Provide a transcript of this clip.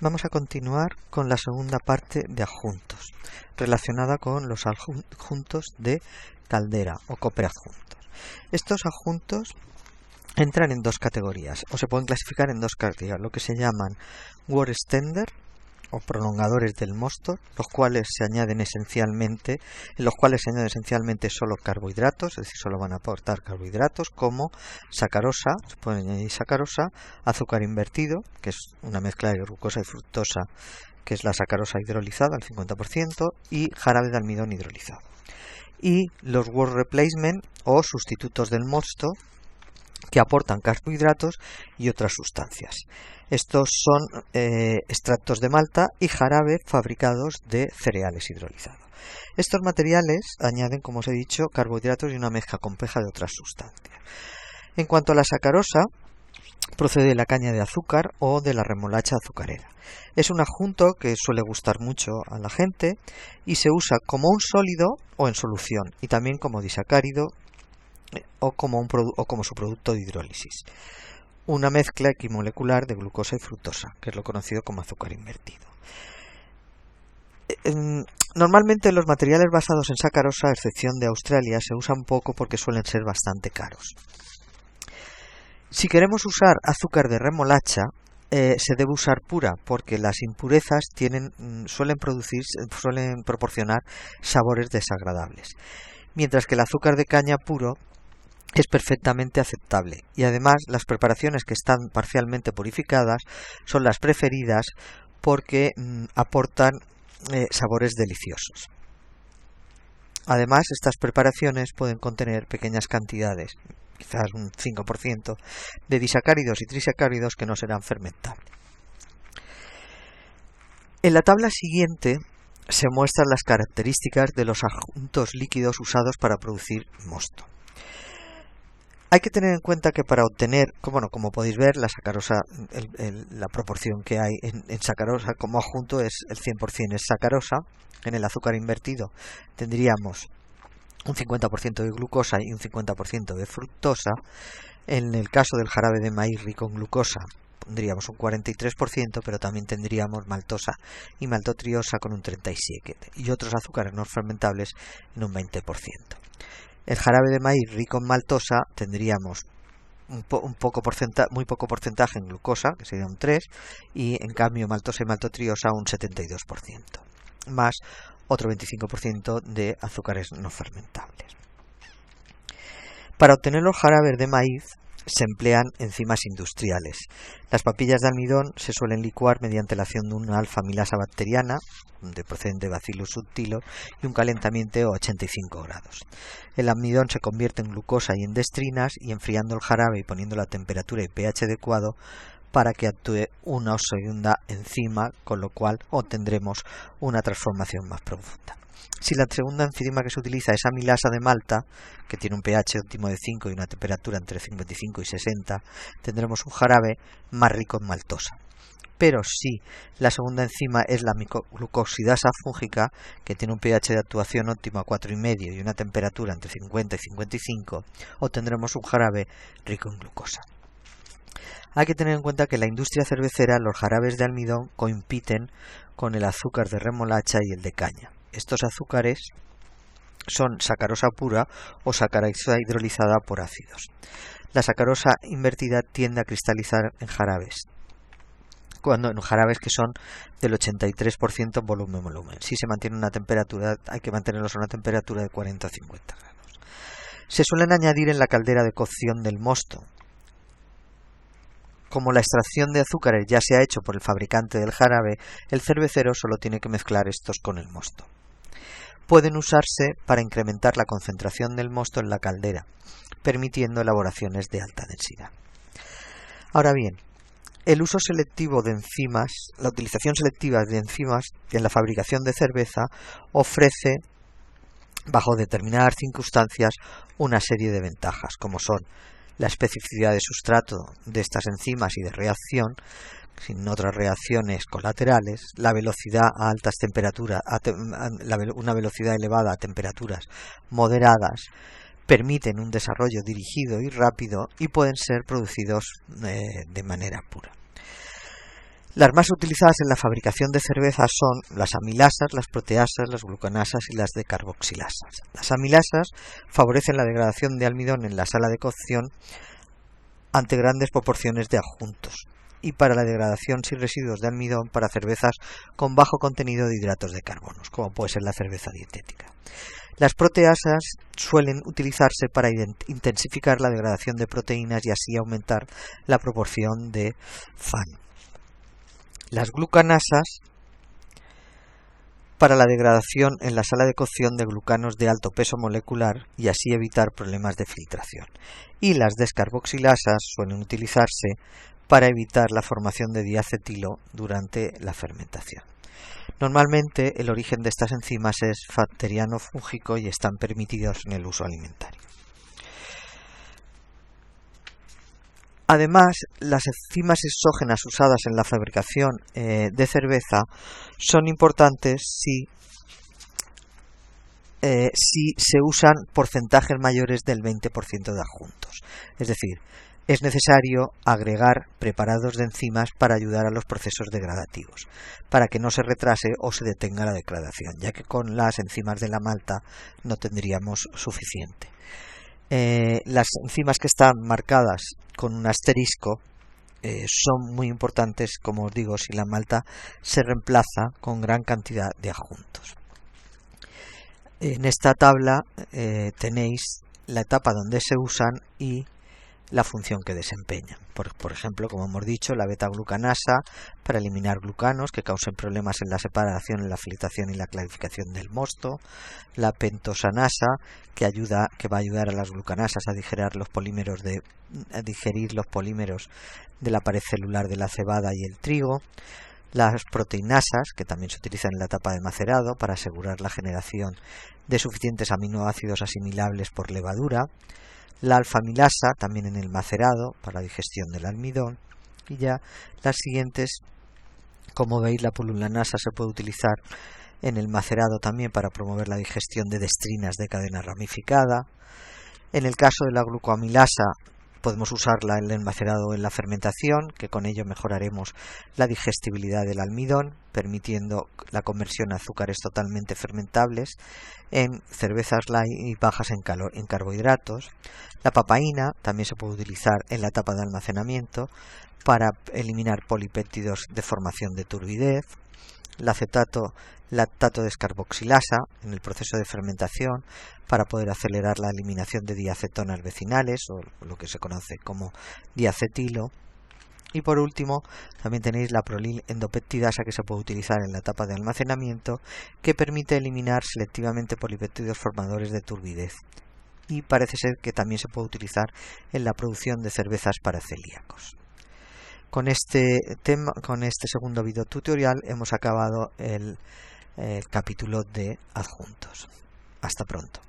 Vamos a continuar con la segunda parte de adjuntos, relacionada con los adjuntos de caldera o copreadjuntos. Estos adjuntos entran en dos categorías, o se pueden clasificar en dos categorías, lo que se llaman word extender o prolongadores del mosto, en los cuales se añaden esencialmente solo carbohidratos, es decir, solo van a aportar carbohidratos, como sacarosa, se pueden añadir sacarosa, azúcar invertido, que es una mezcla de glucosa y fructosa, que es la sacarosa hidrolizada al 50%, y jarabe de almidón hidrolizado. Y los word replacement o sustitutos del mosto, que aportan carbohidratos y otras sustancias. Estos son extractos de malta y jarabe fabricados de cereales hidrolizados. Estos materiales añaden, como os he dicho, carbohidratos y una mezcla compleja de otras sustancias. En cuanto a la sacarosa, procede de la caña de azúcar o de la remolacha azucarera. Es un adjunto que suele gustar mucho a la gente y se usa como un sólido o en solución, y también como disacárido o como su producto de hidrólisis. Una mezcla equimolecular de glucosa y fructosa, que es lo conocido como azúcar invertido. Normalmente los materiales basados en sacarosa, a excepción de Australia, se usan poco porque suelen ser bastante caros. Si queremos usar azúcar de remolacha, se debe usar pura, porque las impurezas suelen proporcionar sabores desagradables, mientras que el azúcar de caña puro es perfectamente aceptable, y además las preparaciones que están parcialmente purificadas son las preferidas porque aportan sabores deliciosos. Además, estas preparaciones pueden contener pequeñas cantidades, quizás un 5%, de disacáridos y trisacáridos que no serán fermentables. En la tabla siguiente se muestran las características de los adjuntos líquidos usados para producir mosto. Hay que tener en cuenta que para obtener, como podéis ver, la sacarosa, la proporción que hay en sacarosa como adjunto es el 100% es sacarosa. En el azúcar invertido tendríamos un 50% de glucosa y un 50% de fructosa. En el caso del jarabe de maíz rico en glucosa tendríamos un 43%, pero también tendríamos maltosa y maltotriosa con un 37%, y otros azúcares no fermentables en un 20%. El jarabe de maíz rico en maltosa tendríamos muy poco porcentaje en glucosa, que sería un 3%, y en cambio maltosa y maltotriosa un 72%, más otro 25% de azúcares no fermentables. Para obtener los jarabes de maíz se emplean enzimas industriales. Las papillas de almidón se suelen licuar mediante la acción de una alfa-amilasa bacteriana procedente de Bacillus subtilis y un calentamiento a 85 grados. El almidón se convierte en glucosa y en dextrinas, y enfriando el jarabe y poniendo la temperatura y pH adecuado para que actúe una segunda enzima, con lo cual obtendremos una transformación más profunda. Si la segunda enzima que se utiliza es amilasa de malta, que tiene un pH óptimo de 5 y una temperatura entre 55 y 60, tendremos un jarabe más rico en maltosa. Pero si la segunda enzima es la micoglucosidasa fúngica, que tiene un pH de actuación óptimo a 4,5 y una temperatura entre 50 y 55, obtendremos un jarabe rico en glucosa. Hay que tener en cuenta que en la industria cervecera los jarabes de almidón compiten con el azúcar de remolacha y el de caña. Estos azúcares son sacarosa pura o sacarosa hidrolizada por ácidos. La sacarosa invertida tiende a cristalizar en jarabes, en jarabes que son del 83% volumen. Si se mantiene una temperatura, hay que mantenerlos a una temperatura de 40 a 50 grados. Se suelen añadir en la caldera de cocción del mosto. Como la extracción de azúcares ya se ha hecho por el fabricante del jarabe, el cervecero solo tiene que mezclar estos con el mosto. Pueden usarse para incrementar la concentración del mosto en la caldera, permitiendo elaboraciones de alta densidad. Ahora bien, el uso selectivo de enzimas, la utilización selectiva de enzimas en la fabricación de cerveza ofrece, bajo determinadas circunstancias, una serie de ventajas, como son la especificidad de sustrato de estas enzimas y de reacción, sin otras reacciones colaterales, la velocidad a altas temperaturas, una velocidad elevada a temperaturas moderadas, permiten un desarrollo dirigido y rápido y pueden ser producidos de manera pura. Las más utilizadas en la fabricación de cerveza son las amilasas, las proteasas, las glucanasas y las decarboxilasas. Las amilasas favorecen la degradación de almidón en la sala de cocción ante grandes proporciones de adjuntos y para la degradación sin residuos de almidón para cervezas con bajo contenido de hidratos de carbono, como puede ser la cerveza dietética. Las proteasas suelen utilizarse para intensificar la degradación de proteínas y así aumentar la proporción de FAN. Las glucanasas para la degradación en la sala de cocción de glucanos de alto peso molecular y así evitar problemas de filtración. Y las descarboxilasas suelen utilizarse para evitar la formación de diacetilo durante la fermentación. Normalmente el origen de estas enzimas es bacteriano-fúngico y están permitidos en el uso alimentario. Además, las enzimas exógenas usadas en la fabricación de cerveza son importantes si se usan porcentajes mayores del 20% de adjuntos. Es decir, es necesario agregar preparados de enzimas para ayudar a los procesos degradativos, para que no se retrase o se detenga la degradación, ya que con las enzimas de la malta no tendríamos suficiente. Las enzimas que están marcadas con un asterisco son muy importantes, como os digo, si la malta se reemplaza con gran cantidad de adjuntos. En esta tabla tenéis la etapa donde se usan y la función que desempeñan. Por ejemplo, como hemos dicho, la beta-glucanasa para eliminar glucanos que causen problemas en la separación, en la filtración y la clarificación del mosto, la pentosanasa que va a ayudar a las glucanasas a digerir los polímeros de la pared celular de la cebada y el trigo, las proteinasas, que también se utilizan en la etapa de macerado para asegurar la generación de suficientes aminoácidos asimilables por levadura, la alfa-amilasa también en el macerado para la digestión del almidón, y ya las siguientes, como veis, la pululanasa se puede utilizar en el macerado también para promover la digestión de destrinas de cadena ramificada. En el caso de la glucoamilasa podemos usarla en el macerado o en la fermentación, que con ello mejoraremos la digestibilidad del almidón, permitiendo la conversión a azúcares totalmente fermentables en cervezas light y bajas en carbohidratos. La papaína también se puede utilizar en la etapa de almacenamiento para eliminar polipéptidos de formación de turbidez. Lactato descarboxilasa en el proceso de fermentación para poder acelerar la eliminación de diacetonas vecinales o lo que se conoce como diacetilo. Y por último, también tenéis la prolil-endopeptidasa que se puede utilizar en la etapa de almacenamiento, que permite eliminar selectivamente polipéptidos formadores de turbidez. Y parece ser que también se puede utilizar en la producción de cervezas para celíacos. Con este segundo video tutorial hemos acabado el capítulo de adjuntos. Hasta pronto.